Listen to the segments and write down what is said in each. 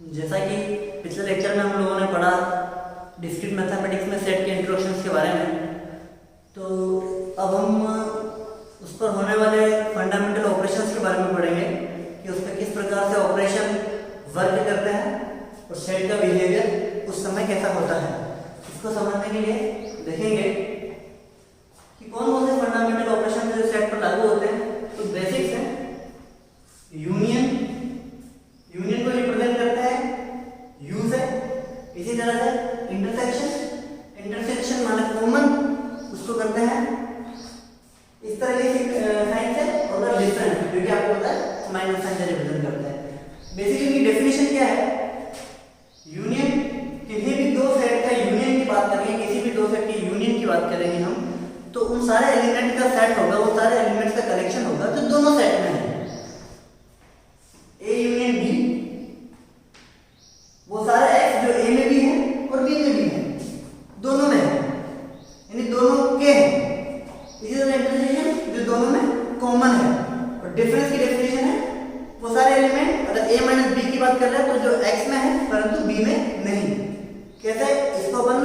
जैसा कि पिछले लेक्चर में हम लोगों ने पढ़ा डिस्क्रीट मैथमेटिक्स में सेट के इंट्रोडक्शन के बारे में, तो अब हम उस पर होने वाले फंडामेंटल ऑपरेशंस के बारे में पढ़ेंगे कि उस पर किस प्रकार से ऑपरेशन वर्क करते हैं और सेट का बिहेवियर उस समय कैसा होता है। इसको समझने के लिए देखेंगे कि कौन कौन से फंडामेंटल ऑपरेशन जो सेट पर लागू होते हैं। तो बेसिक्स है, यूनियन को रिप्रेजेंट करता है यू से, इसी तरह से इंटरसेक्शन माने कॉमन उसको करते हैं इस तरह के साइन से, और डिफरेंट जो कि आपको पता है माइनस साइन से रिप्रेजेंट करता है। बेसिकली डेफिनेशन क्या है, यूनियन किसी भी दो सेट का यूनियन की बात करेंगे, किसी भी दो सेट की यूनियन की बात करेंगे हम, तो उन सारे एलिमेंट का सेट होगा, वो सारे एलिमेंट्स का कलेक्शन होगा जो दोनों सेट में है। ए यूनियन बी, वो सारे एक्स जो ए में भी है और बी में भी है, दोनों में है, यानी दोनों के हैं। इसी तरह इंटरसेक्शन जो दोनों में कॉमन है, और डिफरेंस की डेफिनेशन है वो सारे एलिमेंट अगर ए माइनस बी की बात कर रहे हैं तो जो एक्स में है परंतु बी में नहीं। कैसे, इसको अपन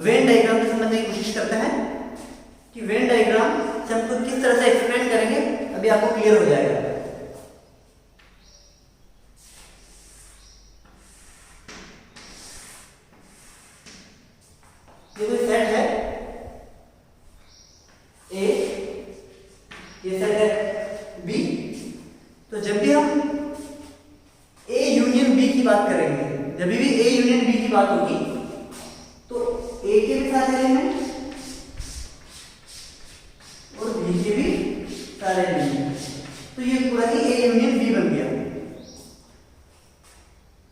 वेन डायग्राम से समझने की कोशिश करते हैं कि वेन डायग्राम से हमको किस तरह से एक्सप्लेन करेंगे, अभी आपको क्लियर हो जाएगा। ये कोई सेट है ए, ये सेट है बी, तो जब भी हम ए यूनियन बी की बात करेंगे, जब भी ए यूनियन बी की बात होगी तो ए के भी सारे एलिमेंट और बी के भी सारे एलिमेंट, तो ये पूरा ही ए यूनियन बी बन गया।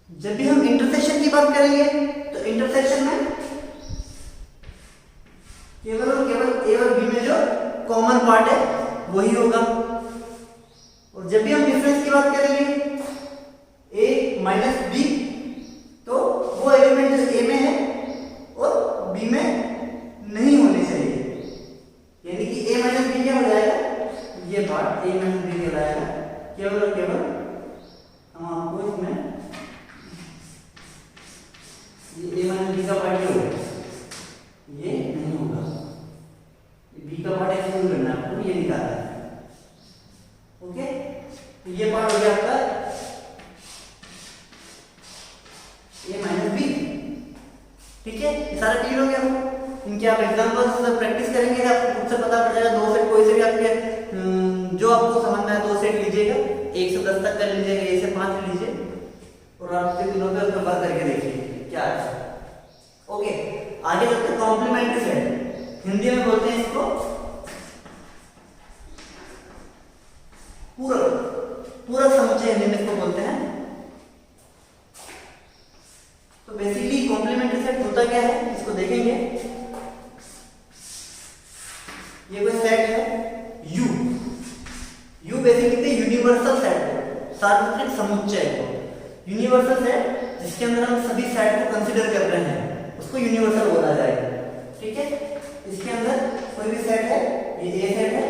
जब भी हम इंटरसेक्शन की बात करेंगे तो इंटरसेक्शन में केवल और केवल ए और बी में जो कॉमन पार्ट है वही होगा। और जब भी हम डिफरेंस की बात करेंगे ए माइनस बी, तो वो एलिमेंट जो ए में है और बी में नहीं होने चाहिए, यानी कि ए माइनस बी क्या हो जाएगा, ये पार्ट ए माइनस बी हो जाएगा। केवल और केवल हम आपको इसमें ये ए माइनस बी का पार्ट ये होगा, ये नहीं होगा, बी का पार्ट एक्सक्लूड करना है आपको, ये निकालना है। ओके, तो ये पार्ट हो गया आपका ए माइनस बी। ठीक है, ये सारा क्लियर हो गया आपको। इनके आप एग्जांपल्स से प्रैक्टिस करेंगे, आपको खुद से पता पड़ जाएगा। दो सेट कोई से भी आपके जो आपको समझना है दो सेट लीजिएगा, 1 से 10 तक कर लीजिएगा, 1 से 5 लीजिए और आपके दिनों पे उसको वर्क करके देखिए क्या है। ओके, आगे चलते हैं कॉम्प्लीमेंट्री सेट, हिंदी में बोलते हैं इसको पूरक समुच्चय, हिंदी में इसको बोलते हैं। तो बेसिकली कॉम्प्लीमेंट्री सेट होता क्या है इसको देखेंगे। ये कोई सेट है यू बेसिकली यूनिवर्सल सेट है, सार्वत्रिक समुच्चय को। यूनिवर्सल सेट जिसके अंदर हम सभी सेट को कंसीडर कर रहे हैं उसको यूनिवर्सल बोला जाएगा। ठीक है, इसके अंदर कोई भी सेट है, ये ए सेट है,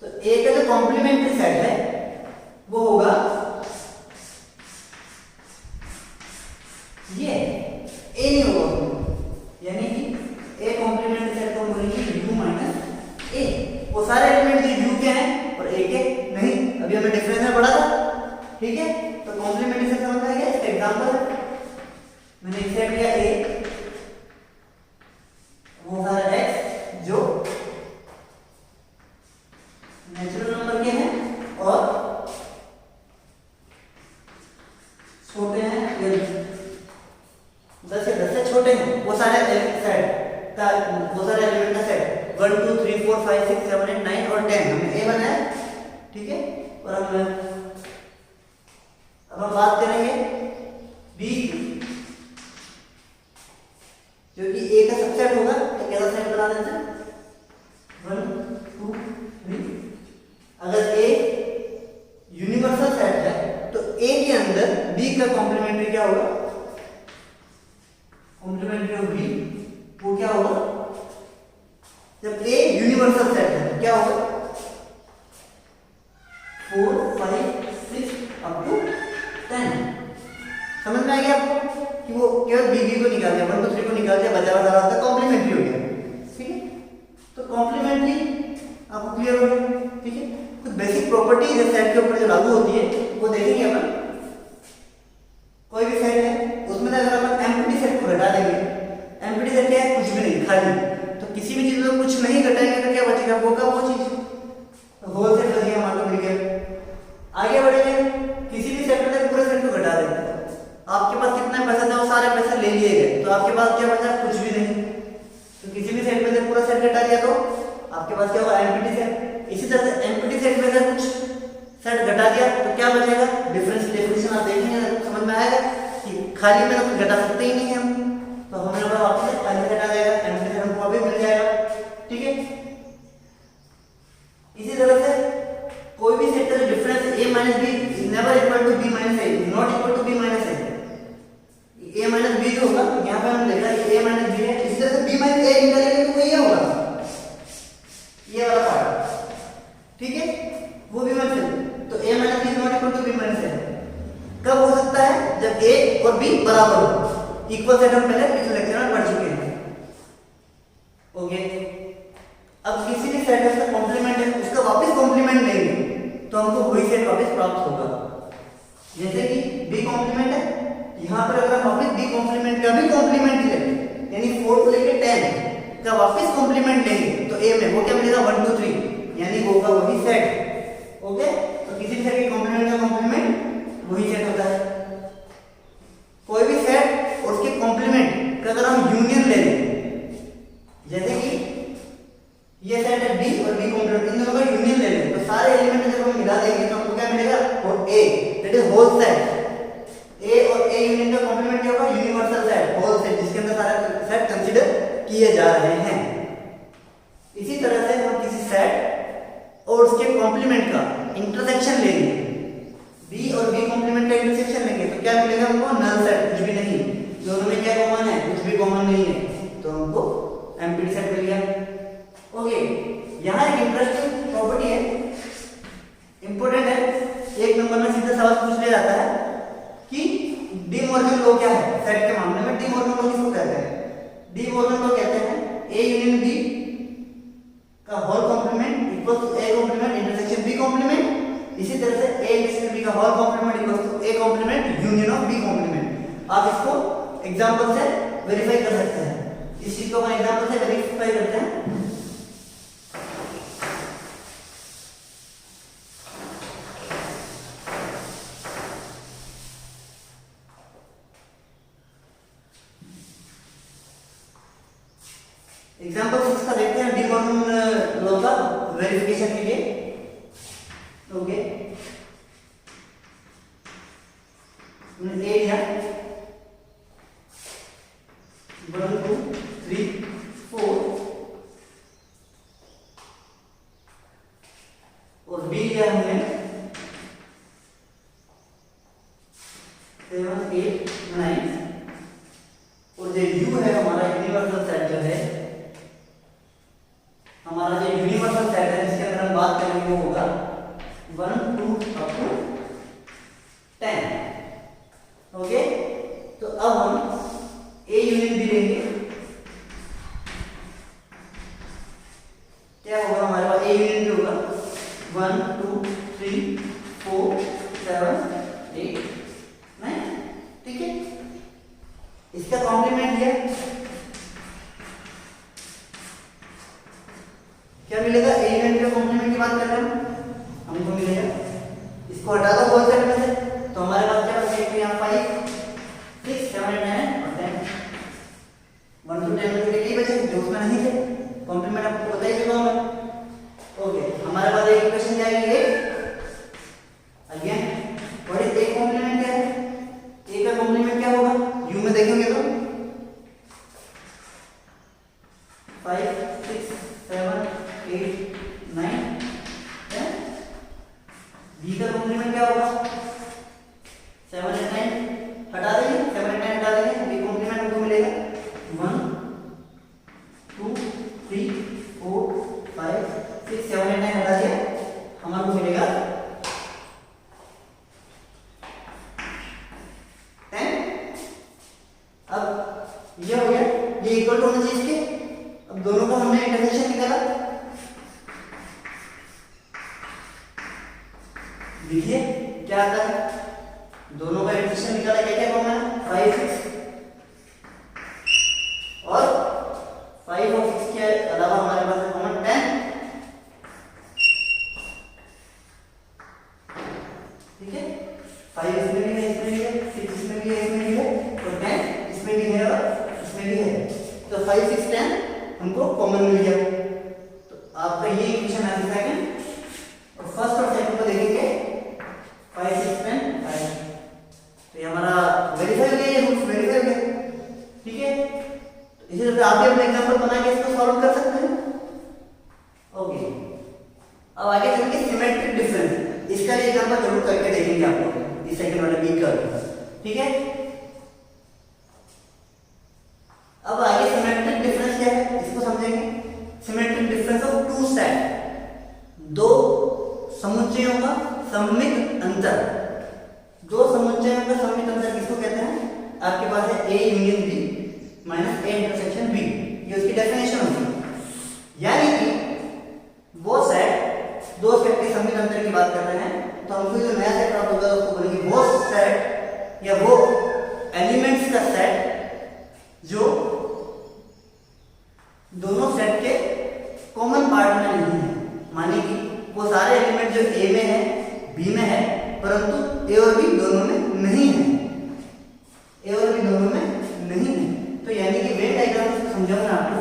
तो ए का जो कॉम्प्लीमेंट्री सेट है वो होगा ये, ए नहीं होगा, यानी कि ए कॉम्प्लीमेंट्री सेट को बोलेंगे यू माइनस ए। वो सारे एलिमेंट जो यू के हैं और ए के नहीं, अभी हमें डिफरेंस में पढ़ा था। ठीक है, तो कॉम्प्लीमेंट्री सेट समझ आ गया। इसका एग्जांपल मैंने एक सेट लिया ए, वो सारे एक्स जो नेचुरल नंबर के हैं और छोटे हैं, 10 से छोटे हैं, वो सारे सेट का, वो सारे एलिमेंट का सेट 1 2 3 4 5 6 7 8 9 और 10 हमने ए बनाया। ठीक है, और अब हम बात करेंगे बी, जो कि ए का सबसेट होगा। एक कैसा सेट बना देते हैं 1 2 3। अगर ए यूनिवर्सल सेट है तो ए के अंदर बी का कॉम्प्लीमेंट्री क्या होगा, कॉम्प्लीमेंट्री ऑफ बी वो क्या होगा, जब ए यूनिवर्सल सेट है तो क्या होगा 4 5 6 अप टू 10। में आ गया आपको कि वो केवल बी को निकाल दिया, 1 2 3 को निकाल दिया, बचा हुआ सारा कॉम्प्लीमेंट्री हो गया। ठीक है, तो कॉम्प्लीमेंट्री आपको क्लियर हो गया। ठीक है, कुछ बेसिक प्रॉपर्टीज है सेट के ऊपर जो लागू होती है वो देखेंगे अपन। कोई भी सेट है उसमें अगर अपन एम्प्टी सेट को घटा देंगे, एम्प्टी सेट क्या है, कुछ भी नहीं, खाली, तो किसी भी चीज में कुछ नहीं घटाएंगे तो क्या बचेगा, वो का वो चीज, तो होल सेट बच गया हमारा, मिल गया। आगे बढ़ेंगे, किसी भी सेट में पूरे सेट को घटा देंगे, आपके पास कितने पैसे थे वो सारे पैसे ले लिए गए, तो आपके पास क्या बचा, कुछ भी नहीं। तो किसी भी सेट में से पूरा सेट घटा दिया तो आपके पास क्या होगा, एम्प्टी सेट। इसी तरह से एम्प्टी सेट में से कुछ सेट घटा दिया तो क्या बचेगा, डिफरेंस डेफिनेशन आप देखेंगे समझ में आएगा कि खाली में तो कुछ घटा सकते ही नहीं हम, तो हमें वापस खाली घटा जाएगा, एम्प्टी सेट हमको अभी मिल जाएगा। ठीक है, इसी तरह से कोई भी सेट का जो difference a minus b is never equal to b minus a, is not equal to b minus a। a minus b जो होगा यहाँ पे हमने देखा कि a माइनस b है, इसी तरह से b माइनस a निकालेंगे तो वो ये होगा, ये वाला पार्ट। ठीक है, वो b माइनस a, तो a minus b is not equal to b minus a कब हो सकता है, जब a और b बराबर हो। इक्वल सेट हम पहले पिछले लेक्चर में पढ़ चुके हैं। ओके, अब किसी भी सेट है उसका कॉम्प्लीमेंट है, उसका वापस कॉम्प्लीमेंट लेंगे तो हमको वही सेट वापस प्राप्त होगा। जैसे कि b कॉम्प्लीमेंट है, यहाँ पर अगर हम वापस b कॉम्प्लीमेंट का भी कॉम्प्लीमेंट लें, यानी 4 को लेके 10 का वापस कॉम्प्लीमेंट लेंगे तो a में वो क्या मिलेगा, 1 2 3, यानी वो होगा वही सेट। ओके, तो किसी भी सेट के कॉम्प्लीमेंट का कॉम्प्लीमेंट वही सेट होता है। कोई भी सेट और उसके कॉम्प्लीमेंट का अगर हम यूनियन ले लें, जैसे कि ये सेट है B और B कॉम्प्लीमेंट, इन दोनों का यूनियन ले लें तो सारे एलिमेंट जब हम मिला देंगे तो हमको क्या मिलेगा, और A, that is whole set. A और A यूनियन का कॉम्प्लीमेंट क्या होगा, यूनिवर्सल सेट, होल सेट, जिसके अंदर सारे सेट कंसीडर किए जा रहे हैं। इसी तरह से हम किसी सेट और उसके कॉम्प्लीमेंट का इंटरसेक्शन लेंगे, B और B कॉम्प्लीमेंट का इंटरसेक्शन लेंगे तो क्या मिलेगा हमको, नल सेट, कुछ भी नहीं, दोनों में क्या कॉमन है, कुछ भी कॉमन नहीं है, तो हमको एम्प्टी सेट मिल गया। ओके, यहाँ एक इंटरेस्टिंग प्रॉपर्टी है, इंपॉर्टेंट है, एक नंबर में सीधा सवाल पूछ लिया जाता है कि डी मॉर्गन लॉ क्या है सेट के मामले में। डी मॉर्गन लॉ किसको कहते हैं, डी मॉर्गन लॉ कहते हैं A यूनियन B का whole complement equal to A complement intersection B complement. इसी तरह से A इंटरसेक्शन B का whole complement equal to A complement union of B complement. आप इसको एग्जांपल से वेरीफाई कर सकते हैं, इस चीज को हम एग्जांपल से वेरीफाई करते हैं। एग्जांपल 6 का देखते हैं, डी मॉर्गन लॉ का वेरिफिकेशन के लिए। ओके, हमने ए लिया 1 2 3 4 और बी लिया हमने 7 8 9 और जो यू है हमारा यूनिवर्सल सेट जो है, हमारा जो यूनिवर्सल सेट है जिसके अंदर हम बात करेंगे वो होगा 1 2 अप टू 10। ओके, तो अब हम ए यूनियन बी लेंगे, क्या होगा हमारे पास, ए यूनियन बी होगा 1 2 3 4 7 8 9। ठीक है, इसका कॉम्प्लीमेंट लिया, क्या मिलेगा, ए यूनियन का कॉम्प्लीमेंट की बात कर रहे हैं हमको मिलेगा, इसको हटा दो होल सेट में से तो हमारे पास क्या बचेगा, यहाँ 5 6 7 9 और 10, 1 to 10 में यही बचे जो उसमें नहीं थे, कॉम्प्लीमेंट आपको पता ही चुका होगा। ओके, हमारे पास एक इक्वेशन जाएगी again, what is A complement, क्या है ए का कॉम्प्लीमेंट क्या होगा, यू में देखेंगे तो 5 6 7 8 9 10। बी का कॉम्प्लीमेंट क्या होगा, 7 8 9 हटा देंगे, 7 8 9 हटा देंगे, बी कॉम्प्लीमेंट हमको मिलेगा 1 2 3 4 5 6 7 8 9 हटा दिया, हमारे मिलेगा 10। देखिए क्या आता है, दोनों का एडिशन निकाला, क्या क्या कॉमन है, 5 6 और 5 और 6 के अलावा हमारे पास है कॉमन 10। ठीक है, 5 इसमें भी है, इसमें भी है, 6 इसमें भी है, इसमें भी है, और 10 इसमें भी है और इसमें भी है। तो 5 6 10 हमको कॉमन मिल गया। तो आपका ये इक्वेशन आ गया सेकंड, और फर्स्ट और सेकंड को देखेंगे 5 6 10 5। तो ये हमारा वेरीफाई हो गया, ये रूल्स वेरीफाई हो गया। ठीक है, तो इसी तरह आप भी अपने एग्जांपल बना के इसको सॉल्व कर सकते हैं। ओके, अब आगे चलेंगे सिमेट्रिक डिफरेंस। इसका भी एग्जांपल जरूर करके देखेंगे आप लोग इस सेकंड वाले वीक का। ठीक है, अब आगे सिमेट्रिक डिफरेंस क्या है इसको समझेंगे। Symmetric difference of two set, दो समुच्चयों का सममित अंतर। दो समुच्चयों का सममित अंतर किसको कहते हैं, आपके पास है A union B minus A intersection B, ये उसकी डेफिनेशन होती है। यानी कि वो सेट, दो सेट के सममित अंतर की बात कर रहे हैं, तो हमको जो नया सेट प्राप्त होगा उसको बोलेंगे वो सेट या वो एलिमेंट्स का सेट जो दोनों सेट के कॉमन पार्ट में नहीं है। माने कि वो सारे एलिमेंट जो ए में है, बी में है, परंतु ए और बी दोनों में नहीं है, ए और बी दोनों में नहीं है। तो यानी कि वेन डायग्राम से समझाऊंगा आपको,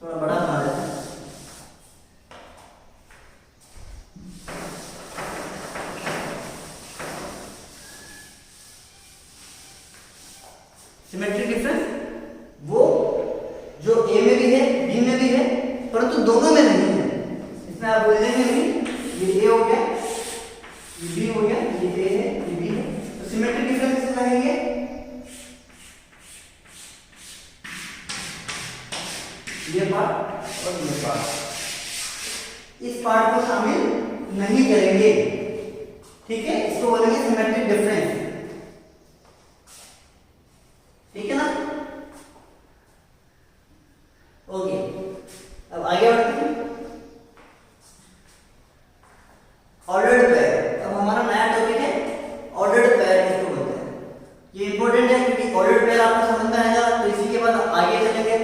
थोड़ा बड़ा बना देता हूं। सिमेट्रिक डिफरेंस वो जो ए में भी है, बी में भी है, परंतु दोनों में नहीं है। इसमें आप बोल देंगे नहीं, ये ए हो गया, ये बी हो गया, ये ए है, ये बी है। तो सिमेट्रिक डिफरेंस किसको कहेंगे, ये पार्ट और ये पार्ट, इस पार्ट को शामिल नहीं करेंगे। ठीक है, इसको बोलेंगे सिमेट्रिक डिफरेंस। ठीक है ना। ओके, अब आगे बढ़ते हैं। ऑर्डर्ड पेयर, अब हमारा नया टॉपिक है ऑर्डर्ड पेयर किसको बोलते हैं। ये इंपॉर्टेंट है क्योंकि ऑर्डर्ड पेयर आपको समझ में आएगा, तो इसी के बाद आगे चलेंगे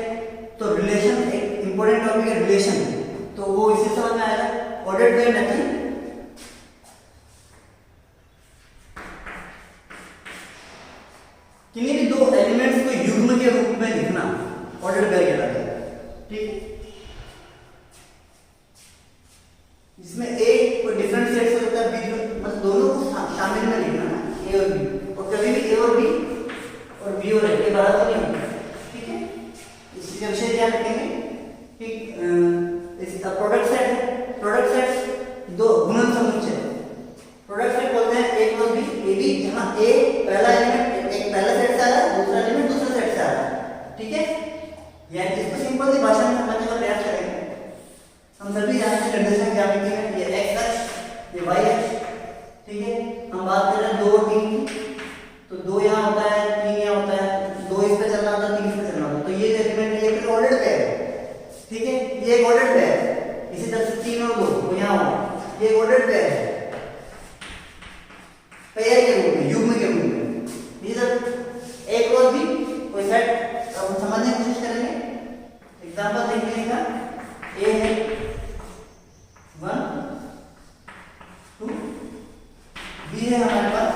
तो रिलेशन, एक इंपॉर्टेंट टॉपिक है रिलेशन, तो वो इसी समझ में आएगा। ऑर्डर्ड पेयर नथिंग किन्हीं भी दो एलिमेंट्स को युग्म के रूप में लिखना ऑर्डर्ड पेयर कहलाता है। ठीक है, जिसमें ए कोई डिफरेंट सेट से होता है, बी मतलब दोनों को शामिल में लिखना ना, ए और बी, और कभी भी ए और बी और ए बराबर नहीं होता। ठीक है, इसका विषय क्या रखेंगे कि इसका प्रोडक्ट सेट है, प्रोडक्ट सेट दो गुणन समुच्चय, प्रोडक्ट सेट बोलते हैं ए प्लस बी, ए बी, जहां ए पहला एलिमेंट एक पहला सेट से आ रहा है, दूसरा एलिमेंट दूसरे सेट से आ रहा है। ठीक है, यानी इसको सिंपल सी भाषा में समझने का प्रयास करेंगे। हम सभी जानते हैं कंडीशन क्या होती है, ये एक्स अक्ष, ये वाई अक्ष। ठीक है, हम बात कर रहे हैं 2 और 3 की, तो 2 यहाँ होता है, 3 यहाँ होता है, 2 इस पे चलना होता है, 3 इस पे चलना होता है। तो ये जो एलिमेंट है ये ऑर्डर्ड पेयर है। ठीक है, ये एक ऑर्डर्ड पेयर है। इसी तरह से 3 और 2 तो यहाँ हो, ये एक ऑर्डर्ड पेयर है, पेयर के रूप में, युग्म के रूप में। इधर ए क्रॉस बी कोई सेट हम समझने की कोशिश करेंगे। एग्जांपल देखिए इसका, ए है 1 2, बी है हमारे पास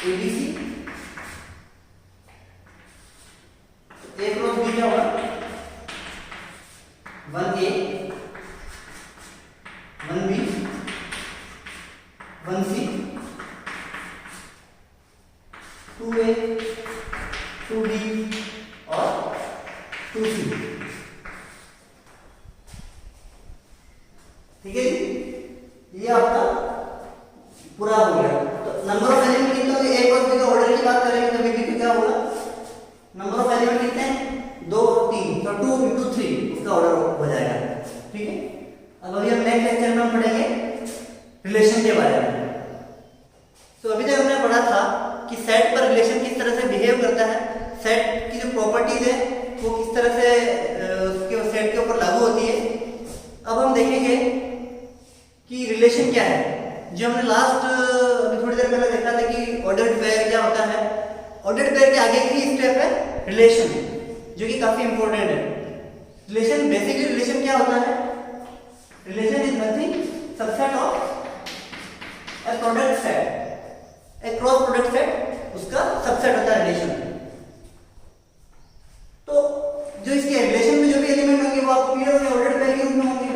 A B C, A cross B क्या होगा, 1 ए 1 बी 1 सी 2 ए 2 बी और 2 सी। ठीक है जी, ये आपका पूरा हो गया। तो नंबर ऑफ एलिमेंट कितने होंगे, एक और बी का ऑर्डर की बात करेंगे तो बी तो क्या होगा, नंबर ऑफ एलिमेंट कितने हैं, 2 3, तो 2 into 3 उसका ऑर्डर हो जाएगा। ठीक है, अब अभी हम नेक्स्ट लेक्चर में हम पढ़ेंगे रिलेशन के बारे में। तो अभी तक हमने पढ़ा था कि सेट पर रिलेशन किस तरह से बिहेव करता है, सेट की जो प्रॉपर्टीज है वो किस तरह से उसके सेट के ऊपर लागू होती है। अब हम देखेंगे कि रिलेशन क्या है। जो हमने लास्ट अभी थोड़ी देर पहले देखा था कि ऑर्डर्ड पेयर क्या होता है। ऑर्डर्ड पेयर के आगे की स्टेप है रिलेशन, जो कि काफी इंपॉर्टेंट है। रिलेशन, बेसिकली रिलेशन क्या होता है? Relation is nothing subset of A product set, A cross product set, उसका सबसेट होता है रिलेशन। तो जो इसके रिलेशन में जो भी एलिमेंट होंगे वो आपको पीरियड में ऑर्डर्ड पेयर के रूप में होंगे,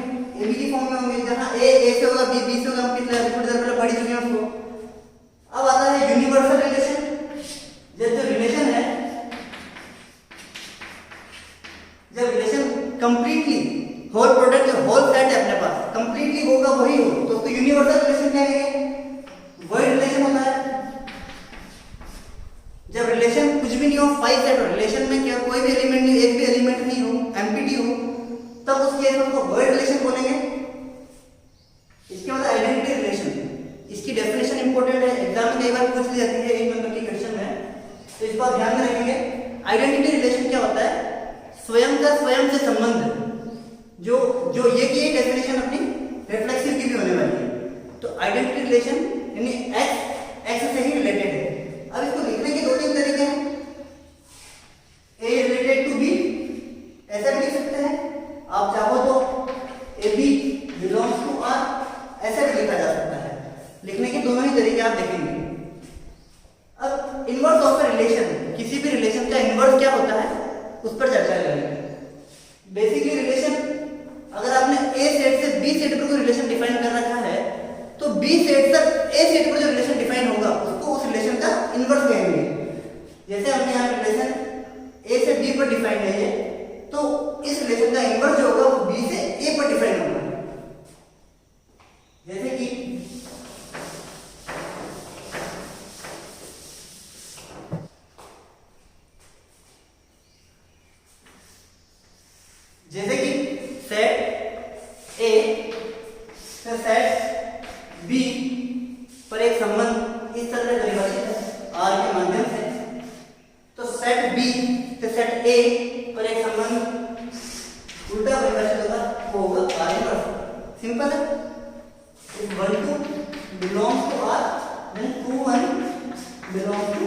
एबी की फॉर्म में होंगे, जहां ए से होगा, बी से होगा। हम कितने थोड़ी देर पहले पढ़ चुके हैं उसको। अब आता है यूनिवर्सल रिलेशन। जब रिलेशन है, जब relation completely whole product whole set है अपने पास, कंप्लीटली होगा वही हो, तो उसको यूनिवर्सल रिलेशन कहेंगे, वही रिलेशन होता है। जब रिलेशन कुछ भी नहीं हो, 5 सेट हो, रिलेशन में क्या कोई भी एलिमेंट नहीं, एक भी एलिमेंट नहीं हो, एम्प्टी हो, तब उस केस में उसको वर्ड रिलेशन बोलेंगे। इसके बाद आइडेंटिटी रिलेशन, इसकी डेफिनेशन इंपॉर्टेंट है, एग्जाम में कई बार पूछ ली जाती है 1 नंबर की क्वेश्चन में, तो इस बात ध्यान में रखेंगे। आइडेंटिटी रिलेशन क्या होता है? स्वयं का स्वयं से संबंध, जो ये की डेफिनेशन अपनी रिफ्लेक्सिव की भी होने वाली है। तो आइडेंटिटी रिलेशन यानी एक्स से ही रिलेटेड है। अब इसको लिखने के 2-3 तरीके हैं। ए रिलेटेड टू बी, ऐसा भी लिख सकते हैं। आप चाहो तो A B belongs to R, ऐसा भी लिखा जा सकता है। लिखने के दोनों ही तरीके आप देखेंगे। अब इनवर्स ऑफ ए रिलेशन, किसी भी रिलेशन का इनवर्स क्या होता है उस पर चर्चा करेंगे। बेसिकली रिलेशन, अगर आपने ए सेट से बी सेट पर कोई रिलेशन डिफाइन कर रखा है, तो बी सेट से ए सेट पर जो रिलेशन डिफाइन होगा उसको उस रिलेशन का इनवर्स कहेंगे। जैसे हमने यहाँ रिलेशन ए से बी पर डिफाइन है ये, तो इस रिलेशन का इनवर्स जो होगा वो बी से ए पर डिफाइन होगा। जैसे कि सेट ए से सेट बी पर एक संबंध इस तरह से परिभाषित है आर के माध्यम से, तो सेट बी से सेट ए पर एक संबंध उल्टा परिभाषित होगा, वो होगा आर इनवर्स। सिंपल है। If 1 2 belongs to R, then 2 1 belongs to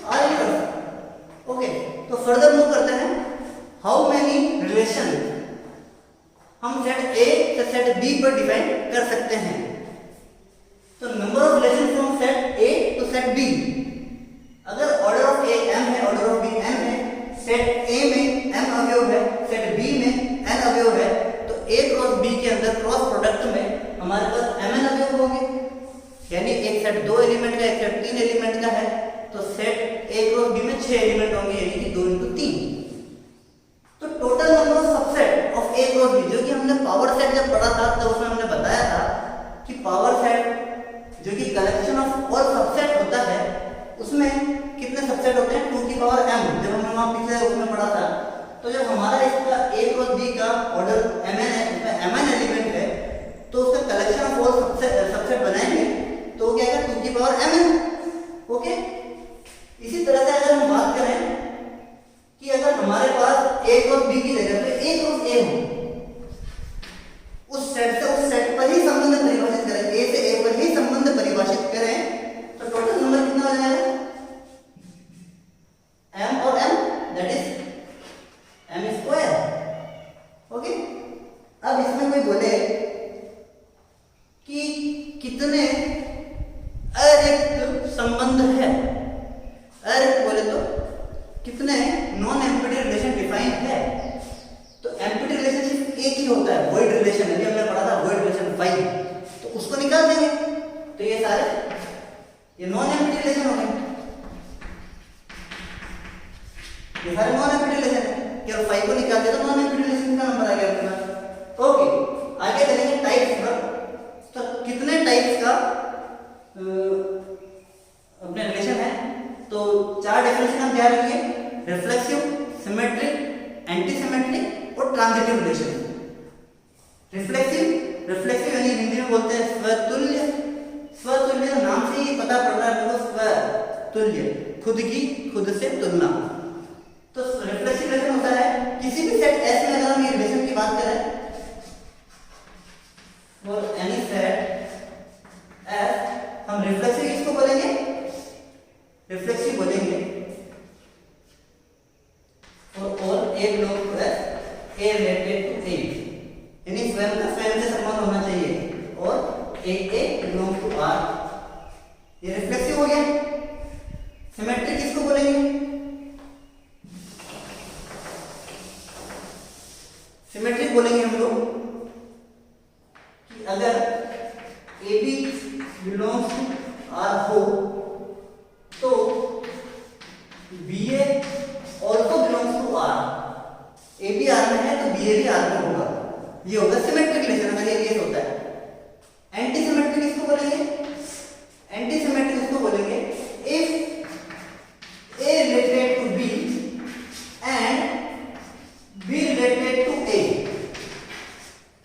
R inverse. Okay, तो फर्दर मूव करते हैं। हाउ मेनी रिलेशन हम सेट ए से सेट बी पर डिफाइन कर सकते हैं? तो number of relation from set A to set B, अगर ऑर्डर ऑफ ए m है, ऑर्डर ऑफ बी n है, सेट ए में m अवयव है, सेट बी में n अवयव है, तो a क्रॉस b के अंदर क्रॉस प्रोडक्ट में हमारे पास mn अवयव होंगे। यानी एक सेट 2 एलिमेंट का, एक सेट 3 एलिमेंट का है, तो सेट a क्रॉस b में 6 एलिमेंट होंगे, यानी कि 2 × 3। तो total number of subset of A cross B, जो कि हमने पावर सेट जब पढ़ा था तब उसमें हमने बताया था कि पावर सेट जो कि कलेक्शन ऑफ ऑल सबसेट होता है, उसमें कितने सबसेट होते हैं? 2 की पावर m, जब हमने वहां पिछले उसमें पढ़ा था। तो जब हमारा इसका ए क्रॉस बी का ऑर्डर mn है, उसमें mn एलिमेंट है, तो उसका कलेक्शन ऑफ ऑल सबसेट बनाएंगे तो क्या आएगा? 2 की पावर mn। ओके, इसी तरह से अगर हम बात करें कि अगर हमारे पास a क्रॉस b की जगह पे a क्रॉस a हो, उस सेट से उस सेट पर ही संबंध परिभाषित करें, a से a पर ही संबंध परिभाषित करें, तो टोटल नंबर कितना हो जाएगा? m और m, that is m square. Okay, अब इसमें कोई बोले कि कितने अरिक्त संबंध है, अरिक्त बोले तो कितने नॉन एम्प्टी रिलेशन डिफाइन है, तो एम्प्टी रिलेशनशिप एक ही होता है, वॉइड रिलेशन। अभी हमने पढ़ा था वॉइड रिलेशन 5, तो उसको निकाल देंगे, तो ये सारे ये नॉन एम्प्टी रिलेशन हो गए, ये सारे नॉन एम्प्टी रिलेशन है। केवल 5 को निकाल दिया तो नॉन एम्प्टी रिलेशन का नंबर आ गया अपने पास। ओके, आगे चलेंगे टाइप्स पर। तो कितने टाइप्स का अपने रिलेशन है, तो 4 डेफिनेशन हम ध्यान रखिए: रिफ्लेक्सिव, सिमेट्रिक, एंटी सिमेट्रिक और ट्रांजिटिव रिलेशन। रिफ्लेक्सिव यानी हिंदी में बोलते हैं स्वतुल्य। स्वतुल्य नाम से ही पता पड़ रहा है हमको, स्वतुल्य, खुद की खुद से तुलना। तो रिफ्लेक्सिव रिलेशन होता है किसी भी सेट S में, अगर हम ये रिलेशन की बात करें, और any set S A belongs to R, ये रिफ्लेक्सिव हो गया। सिमेट्रिक किसको बोलेंगे? सिमेट्रिक बोलेंगे हम लोग कि अगर A B belongs to R हो तो B A also belongs to R. A B R में है तो बी ए भी आर में होगा, ये होगा सिमेट्रिक रिलेशन। अगर ये केस होता है। एंटी सिमेट्रिक किसको बोलेंगे? एंटी सिमेट्रिक इसको बोलेंगे if A related to B and B related to A,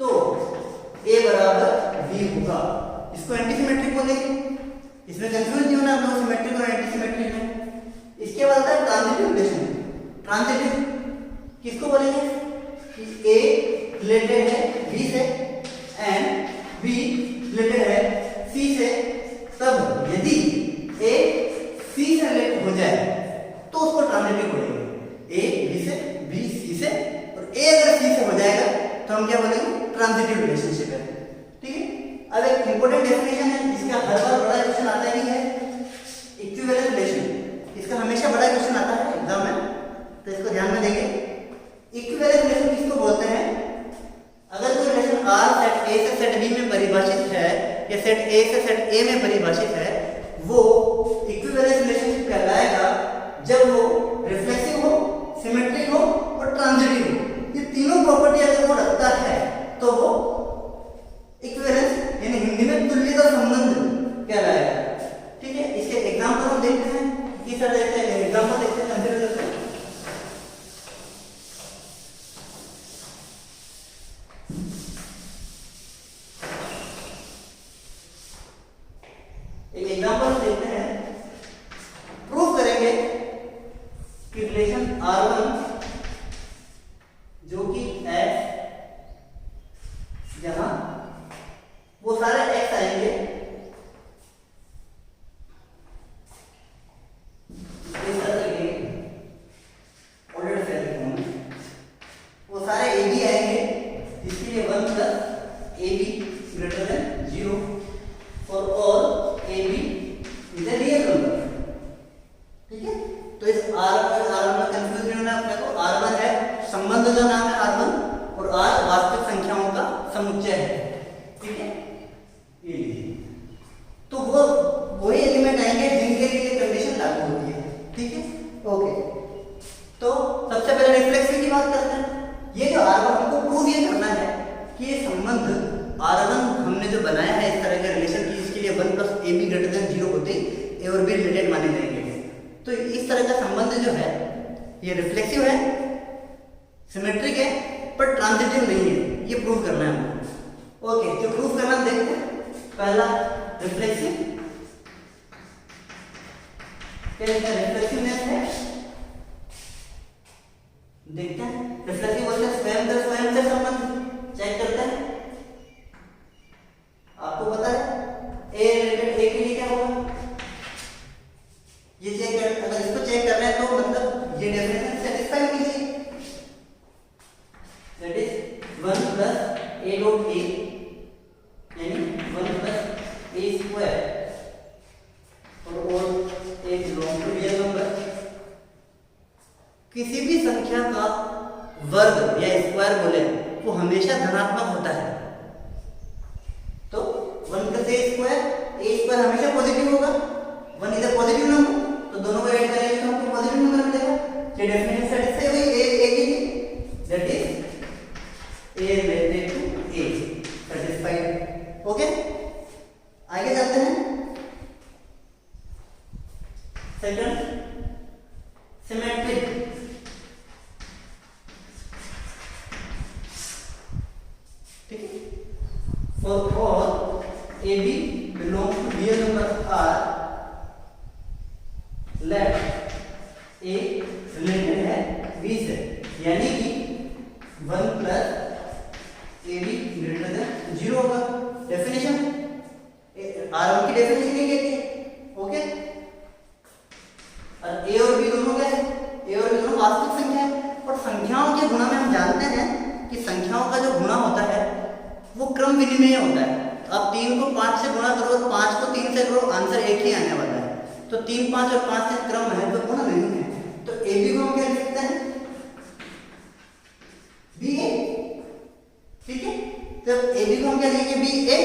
तो A बराबर B होगा, इसको एंटी सिमेट्रिक बोलेंगे। इसमें कंफ्यूज नहीं होना आप लोग सिमेट्रिक और एंटी सिमेट्रिक में। इसके बाद आता है ट्रांजिटिव रिलेशन। ट्रांजिटिव किसको बोलेंगे? कि A रिलेटेड है B से एंड B रिलेटेड है C से, तब यदि A C से रिलेटेड हो जाए तो उसको ट्रांजिटिव बोलेंगे। A B से, B C से और A अगर C से हो जाएगा तो हम क्या बोलेंगे? ट्रांजिटिव रिलेशनशिप है। ठीक है। अब एक इंपॉर्टेंट डेफिनेशन है, इसका हर बार बड़ा क्वेश्चन आता ही है, इक्विवेलेंट रिलेशन। इसका हमेशा बड़ा क्वेश्चन आता है एग्जाम में, तो इसको ध्यान में देंगे। इक्विवेलेंट रिलेशन किसको बोलते हैं? अगर कोई रिलेशन R सेट A से सेट B में परिभाषित है या सेट A से सेट A में परिभाषित है, वो इक्विवेलेंट रिलेशनशिप कहलाएगा जब वो रिफ्लेक्सिव हो, सिमेट्रिक हो और ट्रांजिटिव हो। ये तीनों प्रॉपर्टी अगर वो रखता है तो वो इक्विवेलेंस यानी हिंदी में तुल्यता संबंध कहलाएगा। ठीक है। इसके एग्जांपल हम देखते हैं, किस तरह देखते हैं, एग्जांपल देखते हैं, कंसीडर करते हैं। एक एग्जांपल देखते हैं, प्रूव करेंगे कि रिलेशन R1 जो कि X, जहां वो सारे X आएंगे, इस तरह से ऑर्डर से वो सारे AB आएंगे, जिसके लिए 1 plus AB greater than 0 for all AB is a real number. ठीक है। तो इस R1 में कंफ्यूज नहीं होना अपने को। R1 है संबंध का नाम है R1 और R वास्तविक संख्याओं का समुच्चय है। ठीक है। ये तो वो वही एलिमेंट आएंगे जिनके लिए कंडीशन लागू होती है। ठीक है। ओके। तो सबसे पहले रिफ्लेक्सिव की बात करते हैं। ये जो R1 हमको प्रूव ये करना है कि ये संबंध R1 हमने जो बनाया है इस तरह का रिलेशन की, इसके लिए 1 प्लस AB ग्रेटर देन 0 होते A और B रिलेटेड माने जाएंगे। तो इस तरह का संबंध जो है ये रिफ्लेक्सिव है, सिमेट्रिक है, पर ट्रांजिटिव नहीं है। ये प्रूव करना है हमको। ओके, तो प्रूव करना देखते हैं। पहला रिफ्लेक्सिव, रिफ्लेक्सिवनेस है, देखते हैं। रिफ्लेक्सिव बोलते हैं स्वयं से संबंध चेक करते हैं। आपको पता है A रिलेटेड A के लिए क्या होगा, ये चेक कर, अगर इसको चेक कर रहे हैं तो मतलब ये डेफिनेशन सेटिस्फाई होनी चाहिए। That is 1 plus A dot A यानी 1 प्लस A स्क्वायर और all A belong to real number. किसी भी संख्या का वर्ग या स्क्वायर बोले वो हमेशा धनात्मक होता है। तो 1 प्लस A स्क्वायर हमेशा पॉजिटिव होगा। 1 इज अ पॉजिटिव नंबर, तो दोनों को ऐड करेंगे तो हमको पॉजिटिव नंबर मिलेगा। ये डेफिनेशन सेटिस्फाई हुई A के लिए, that is A related to A satisfied. Okay, आगे चलते हैं। Second symmetric. ठीक है। For all AB belongs to real number R, let A related है B से, यानी कि 1 प्लस AB ग्रेटर देन 0 होगा। डेफिनेशन R1 की डेफिनेशन ये कहती है। ओके, और A और B दोनों क्या है? A और B दोनों वास्तविक संख्या है। और संख्याओं के गुणा में हम जानते हैं कि संख्याओं का जो गुणा होता है वो क्रम विनिमेय होता है। अब 3 को 5 से गुणा करो और 5 को 3 से करो, आंसर एक ही आने वाला है। तो 3, 5 और 5 से क्रम महत्वपूर्ण नहीं है। तो ए बी को हम क्या लिख सकते हैं, बी ए, ठीक है। तो ए बी को हम क्या लिखेंगे, बी ए,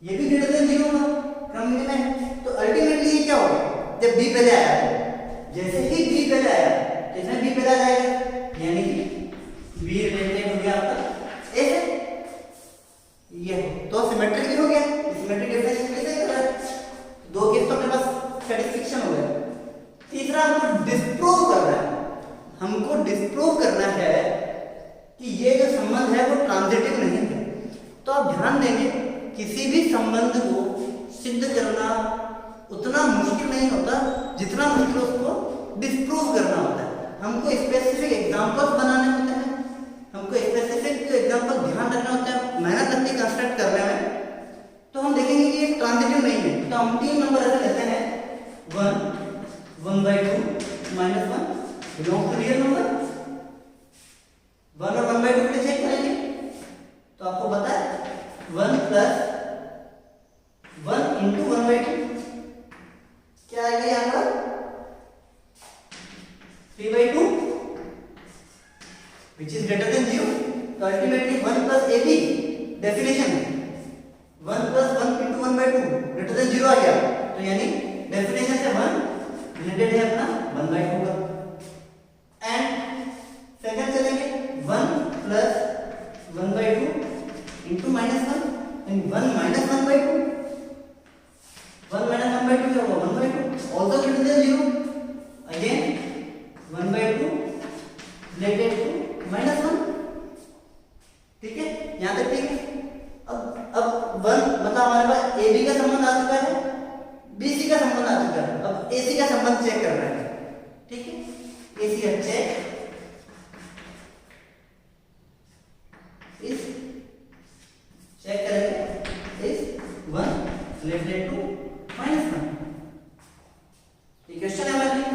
ये भी ग्रेटर देन 0 होगा, क्रम में। तो अल्टीमेटली ये क्या होगा, जब बी पहले आया तो जैसे ही बी पहले आया तो इसमें बी पहले आ जाएगा, यानी कि बी रिलेटेड हो गया आपका ए से, ये तो सिमेट्रिक हो गया। सिमेट्रिक डिफरेंशिएशन कैसे कर रहा है, दो केस तो अपने पास सैटिस्फैक्शन हो गया। तीसरा हमको डिस्प्रूव करना है, हमको डिस्प्रूव करना है कि ये जो संबंध है वो ट्रांजिटिव नहीं है। तो आप ध्यान देंगे, किसी भी संबंध को सिद्ध करना उतना मुश्किल नहीं होता जितना मुश्किल उसको डिस्प्रूव करना होता है। हमको स्पेसिफिक एग्जांपल्स बनाने होते हैं, हमको स्पेसिफिक एग्जांपल ध्यान रखना होता है, मेहनत लगती है कंस्ट्रक्ट करने में। तो हम देखेंगे कि ये ट्रांजिटिव नहीं है। तो हम 3 नंबर ऐसे लेते हैं, 1, 1/2, -1 बिलोंग टू रियल नंबर। 1 और 1/2 के लिए चेक करेंगे तो आपको पता है 1 + 1 × 1/2 क्या आएगा यहाँ पर, 3/2 which is greater than 0। तो अल्टीमेटली 1 + ab डेफिनेशन है, 1 + 1 × 1/2 greater than 0 आ गया। तो यानी डेफिनेशन से 1 रिलेटेड है अपना 1/2 का। एंड सेकंड चलेंगे, 1 + 1/2 × -1 and 1 - 1/2, 1 - 1/2 क्या होगा, 1/2 also greater than 0, again 1/2 related to -1, ठीक है, यहां तक ठीक है। अब 1 मतलब हमारे पास ए बी का संबंध आ चुका है, बी सी का संबंध आ चुका है, अब ए सी का संबंध चेक कर रहे हैं, ठीक है। ए सी का चेक इस चेक करेंगे इस 1 रिलेटेड टू -1। ये क्वेश्चन है हमारे लिए,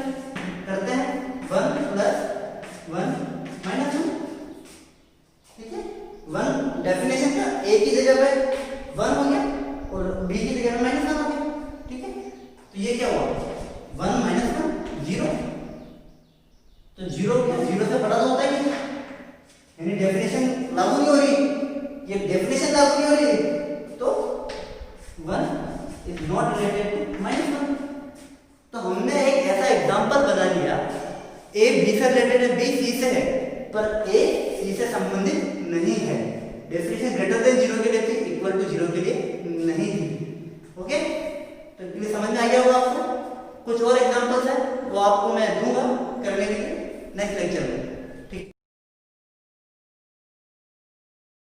करते हैं 1 + 1 -1, ठीक है। 1 डेफिनेशन का ए की जगह पे 1 हो गया और बी की जगह पे -1 हो गया, ठीक है। तो ये क्या हुआ, 1 - 1 0। तो 0 क्या, 0 से बड़ा तो होता ही नहीं, यानी डेफिनेशन लागू नहीं हो रही, ये डेफिनेशन लागू नहीं हो रही, तो 1 is not related to -1। तो हमने एक ऐसा एग्जांपल बना लिया, ए बी से रिलेटेड है, बी सी से है, पर ए सी से संबंधित नहीं है। डेफिनेशन ग्रेटर देन 0 के लिए थी, इक्वल टू 0 के लिए नहीं थी। ओके, तो ये समझ में आ गया होगा आपको। कुछ और एग्जांपल्स है वो आपको मैं दूंगा करने के लिए नेक्स्ट लेक्चर में।